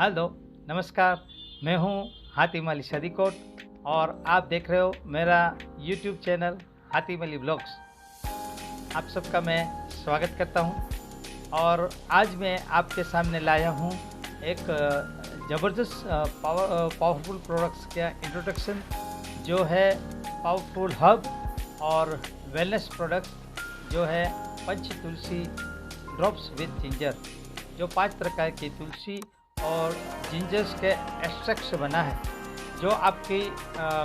Hello, नमस्कार। मैं हूँ हातिम अली सदीकोट और आप देख रहे हो मेरा YouTube channel Hatim Ali blogs. आप सबका मैं स्वागत करता हूँ और आज मैं आपके सामने लाया हूँ एक ज़बरदस्त पावरफुल प्रोडक्ट्स का इंट्रोडक्शन, जो है पावरफुल हर्ब और वेलनेस प्रोडक्ट्स, जो है पंच तुलसी ड्रॉप्स विद जिंजर, जो 5 प्रकार की तुलसी और जिंजर्स के एक्सट्रैक्ट से बना है, जो आपकी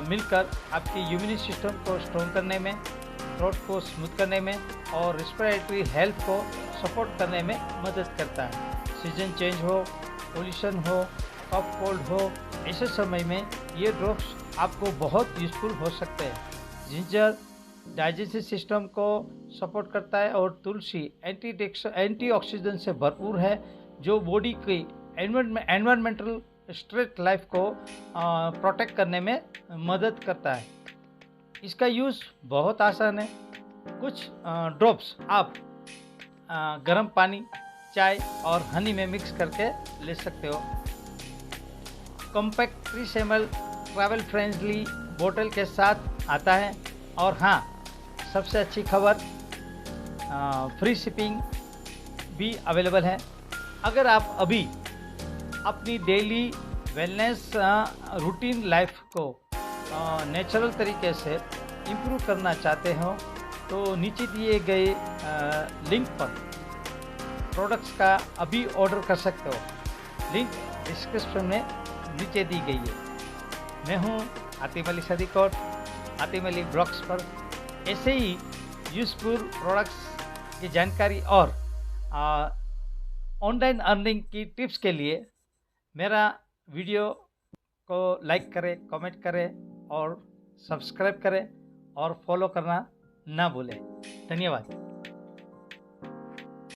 मिलकर आपकी इम्यूनिटी सिस्टम को स्ट्रॉन्ग करने में, थ्रोट को स्मूथ करने में और रेस्पिरेटरी हेल्थ को सपोर्ट करने में मदद करता है। सीजन चेंज हो, पोल्यूशन हो, कफ कोल्ड हो, ऐसे समय में ये ड्रॉप्स आपको बहुत यूज़फुल हो सकते हैं। जिंजर डाइजेस्टिव सिस्टम को सपोर्ट करता है और तुलसी एंटीऑक्सीडेंट से भरपूर है, जो बॉडी की एनवायरमेंटल स्ट्रेस लाइफ को प्रोटेक्ट करने में मदद करता है। इसका यूज़ बहुत आसान है। कुछ ड्रॉप्स आप गर्म पानी, चाय और हनी में मिक्स करके ले सकते हो। कॉम्पैक्ट 3 ml ट्रैवल फ्रेंडली बोतल के साथ आता है। और हाँ, सबसे अच्छी खबर, फ्री शिपिंग भी अवेलेबल है। अगर आप अभी अपनी डेली वेलनेस रूटीन लाइफ को नेचुरल तरीके से इम्प्रूव करना चाहते हो, तो नीचे दिए गए लिंक पर प्रोडक्ट्स का अभी ऑर्डर कर सकते हो। लिंक डिस्क्रिप्शन में नीचे दी गई है। मैं हूँ हातिम अली सदीकोट, हातिम अली ब्लॉग्स पर ऐसे ही यूज़फुल प्रोडक्ट्स की जानकारी और ऑनलाइन अर्निंग की टिप्स के लिए मेरा वीडियो को लाइक करें, कमेंट करें और सब्सक्राइब करें और फॉलो करना ना भूलें। धन्यवाद।